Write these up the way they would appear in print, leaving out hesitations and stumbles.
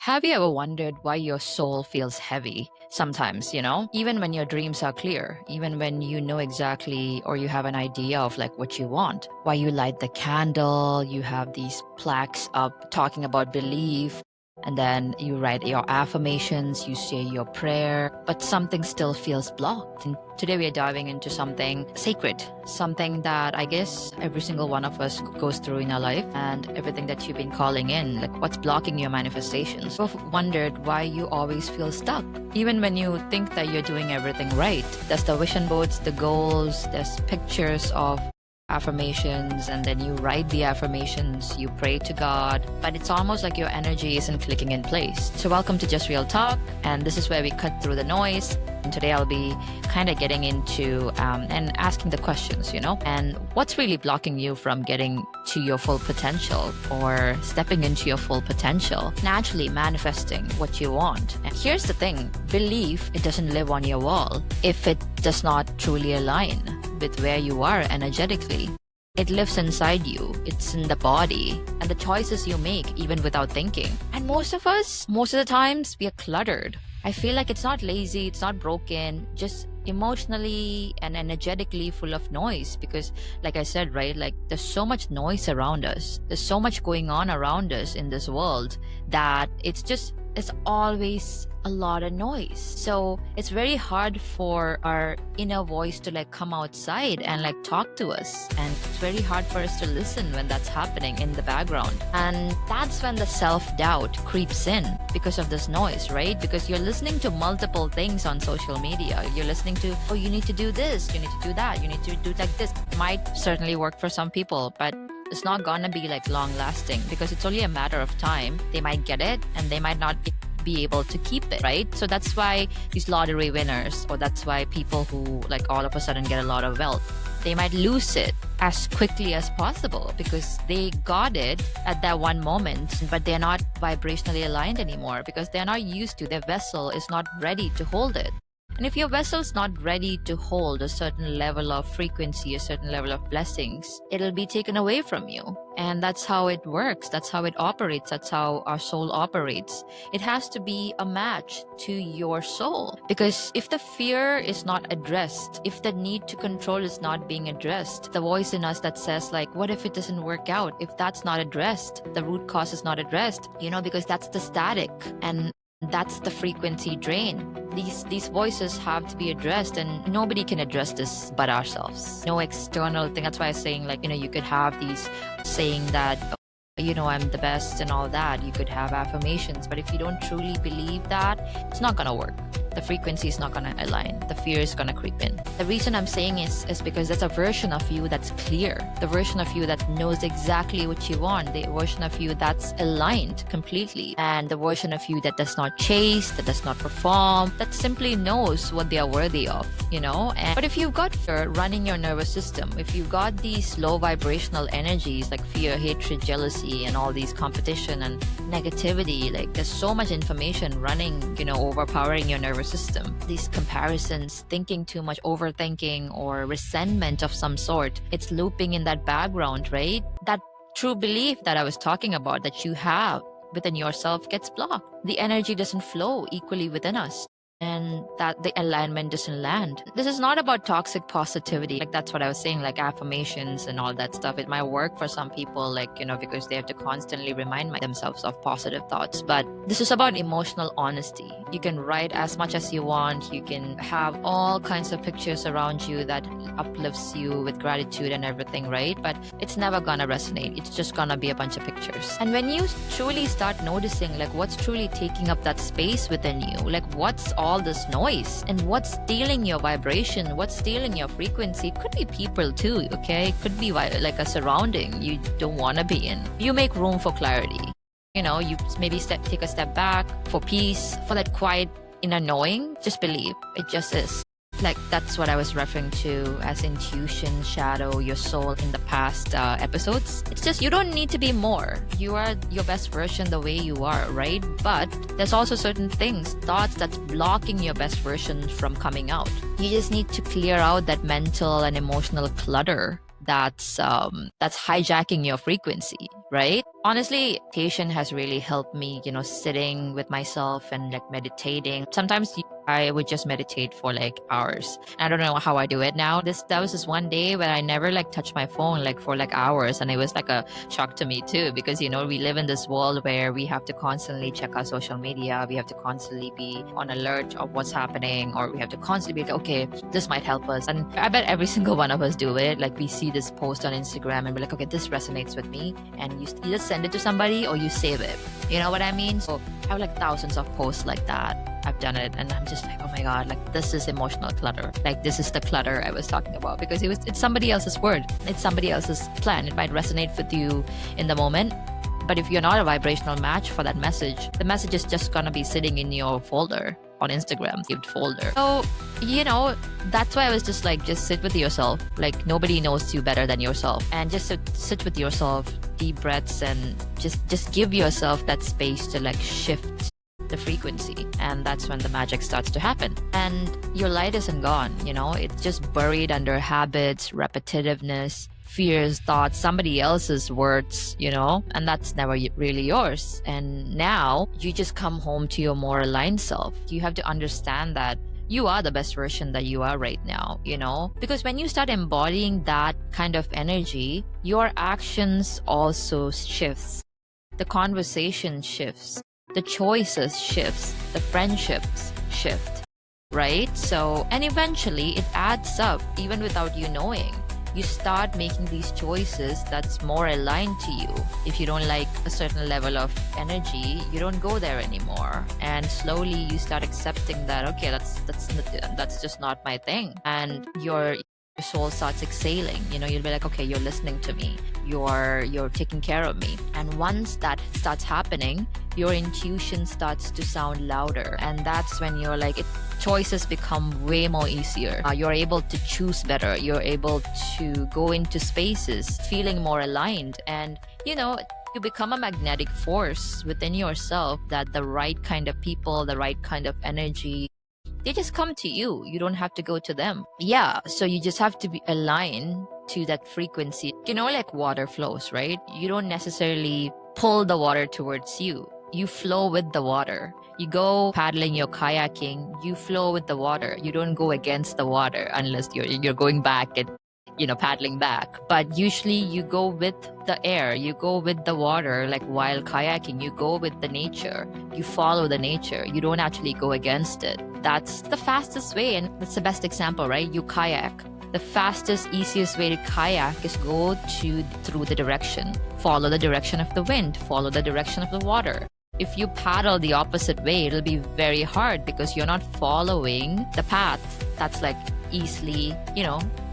Have you ever wondered why your soul feels heavy sometimes, even when your dreams are clear, even when you know exactly or you have an idea of like what you want, why you light the candle, you have these plaques up talking about belief, and then you write your affirmations, you say your prayer, but something still feels blocked. And today we are diving into something sacred, something that I guess every single one of us goes through in our life, and everything that you've been calling in, like what's blocking your manifestations. You've wondered why you always feel stuck, even when you think that you're doing everything right. There's the vision boards, the goals, there's pictures of affirmations, and then you write the affirmations, you pray to God, but it's almost like your energy isn't clicking in place. So welcome to Just Real Talk, and this is where we cut through the noise. And today I'll be kind of getting into and asking the questions, and what's really blocking you from getting to your full potential or stepping into your full potential, naturally manifesting what you want. And here's the thing, belief, it doesn't live on your wall if it does not truly align with where you are energetically. It lives inside you, it's in the body, and the choices you make even without thinking. And most of the times, we are cluttered. I feel like it's not lazy, it's not broken, just emotionally and energetically full of noise. Because like I said, right, like there's so much noise around us, there's so much going on around us in this world that it's always a lot of noise. So it's very hard for our inner voice to like come outside and like talk to us, and it's very hard for us to listen when that's happening in the background. And that's when the self-doubt creeps in because of this noise, right? Because you're listening to multiple things on social media. You're listening to, oh, you need to do this, you need to do that, you need to do like this. It might certainly work for some people, but it's not gonna be like long lasting, because it's only a matter of time. They might get it and they might not be able to keep it, right? So that's why these lottery winners, or that's why people who like all of a sudden get a lot of wealth, they might lose it as quickly as possible because they got it at that one moment, but they're not vibrationally aligned anymore because they're not used to, their vessel is not ready to hold it. And if your vessel's not ready to hold a certain level of frequency, a certain level of blessings, it'll be taken away from you. And that's how it works. That's how it operates. That's how our soul operates. It has to be a match to your soul. Because if the fear is not addressed, if the need to control is not being addressed, the voice in us that says like, what if it doesn't work out? If that's not addressed, the root cause is not addressed, because that's the static. And that's the frequency drain. These voices have to be addressed, and nobody can address this but ourselves. No external thing. That's why I'm saying, like, you could have these saying that, I'm the best and all that. You could have affirmations, but if you don't truly believe that, it's not gonna work. The frequency is not gonna align. The fear is gonna creep in. The reason I'm saying is because there's a version of you that's clear, the version of you that knows exactly what you want, the version of you that's aligned completely, and the version of you that does not chase, that does not perform, that simply knows what they are worthy of, But if you've got fear running your nervous system, if you've got these low vibrational energies like fear, hatred, jealousy, and all these competition and negativity, like there's so much information running, overpowering your nervous system. These comparisons, thinking too much, overthinking, or resentment of some sort, it's looping in that background, right? That true belief that I was talking about that you have within yourself gets blocked. The energy doesn't flow equally within us, and that the alignment doesn't land. This is not about toxic positivity. Like that's what I was saying, like affirmations and all that stuff. It might work for some people, like, because they have to constantly remind themselves of positive thoughts. But this is about emotional honesty. You can write as much as you want. You can have all kinds of pictures around you that uplifts you with gratitude and everything, right? But it's never gonna resonate. It's just gonna be a bunch of pictures. And when you truly start noticing, like, what's truly taking up that space within you, like what's all this noise and what's stealing your vibration, what's stealing your frequency. It could be people too, okay? It could be like a surrounding you don't want to be in. You make room for clarity. You maybe take a step back for peace, for that quiet inner knowing. Just believe it just is. Like that's what I was referring to as intuition, shadow, your soul in the past episodes. It's just you don't need to be more. You are your best version the way you are, right? But there's also certain things, thoughts that's blocking your best version from coming out. You just need to clear out that mental and emotional clutter that's hijacking your frequency, right? Honestly, meditation has really helped me, sitting with myself and like meditating. Sometimes I would just meditate for like hours. I don't know how I do it now. That was this one day where I never like touched my phone like for like hours, and it was like a shock to me too, because we live in this world where we have to constantly check our social media, we have to constantly be on alert of what's happening, or we have to constantly be like, okay, this might help us. And I bet every single one of us do it. Like we see this post on Instagram and we're like, okay, this resonates with me, and you either send it to somebody or you save it. You know what I mean? So I have like thousands of posts like that. I've done it, and I'm just like, oh my god, like this is emotional clutter. Like this is the clutter I was talking about, because it's somebody else's word, it's somebody else's plan. It might resonate with you in the moment, but if you're not a vibrational match for that message, the message is just gonna be sitting in your folder on Instagram, saved folder. So that's why I was just like, just sit with yourself. Like nobody knows you better than yourself, and just sit with yourself, deep breaths, and just give yourself that space to like shift the frequency, and that's when the magic starts to happen. And your light isn't gone, it's just buried under habits, repetitiveness, fears, thoughts, somebody else's words, and that's never really yours. And now you just come home to your more aligned self. You have to understand that you are the best version that you are right now, because when you start embodying that kind of energy, your actions also shifts, the conversation shifts, the choices shifts, the friendships shift, right? So, and eventually it adds up even without you knowing. You start making these choices that's more aligned to you. If you don't like a certain level of energy, you don't go there anymore. And slowly you start accepting that, okay, that's just not my thing. And your soul starts exhaling. You'll be like, okay, you're listening to me, you're taking care of me. And once that starts happening, your intuition starts to sound louder, and that's when you're like, choices become way more easier. You're able to choose better, you're able to go into spaces feeling more aligned, and you become a magnetic force within yourself, that the right kind of people, the right kind of energy, they just come to you. You don't have to go to them. Yeah, so you just have to be aligned to that frequency. Like water flows, right? You don't necessarily pull the water towards you. You flow with the water. You go paddling, you're kayaking, you flow with the water. You don't go against the water unless you're going back and paddling back. But usually you go with the air, you go with the water. Like while kayaking, you go with the nature, you follow the nature, you don't actually go against it. That's the fastest way, and that's the best example, right? You kayak. The fastest, easiest way to kayak is go through the direction. Follow the direction of the wind, follow the direction of the water. If you paddle the opposite way, it'll be very hard because you're not following the path that's like easily,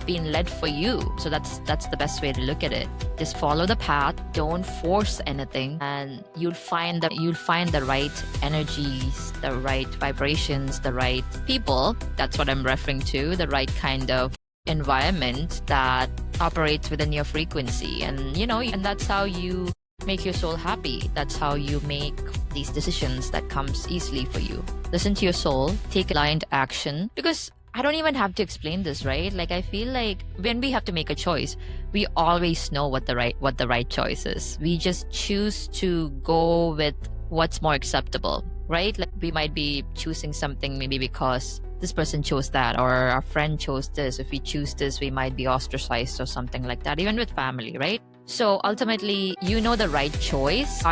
being led for you. So that's the best way to look at it. Just follow the path, don't force anything, and you'll find the right energies, the right vibrations, the right people. That's what I'm referring to, the right kind of environment that operates within your frequency. And and that's how you make your soul happy. That's how you make these decisions that comes easily for you. Listen to your soul, take aligned action, because I don't even have to explain this, right? Like I feel like when we have to make a choice, we always know what the right choice is. We just choose to go with what's more acceptable, right? Like we might be choosing something maybe because this person chose that, or our friend chose this. If we choose this, we might be ostracized or something like that, even with family, right? So ultimately, the right choice,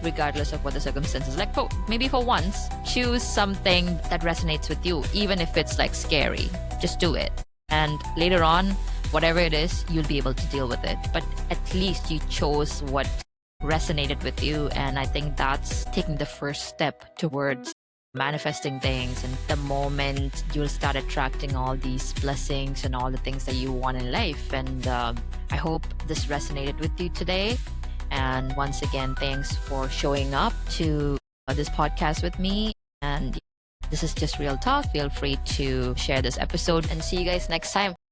regardless of what the circumstances. Like maybe for once, choose something that resonates with you, even if it's like scary. Just do it. And later on, whatever it is, you'll be able to deal with it. But at least you chose what resonated with you. And I think that's taking the first step towards manifesting things. And the moment you'll start attracting all these blessings and all the things that you want in life. And I hope this resonated with you today. And once again, thanks for showing up to this podcast with me. And this is just real talk. Feel free to share this episode, and see you guys next time.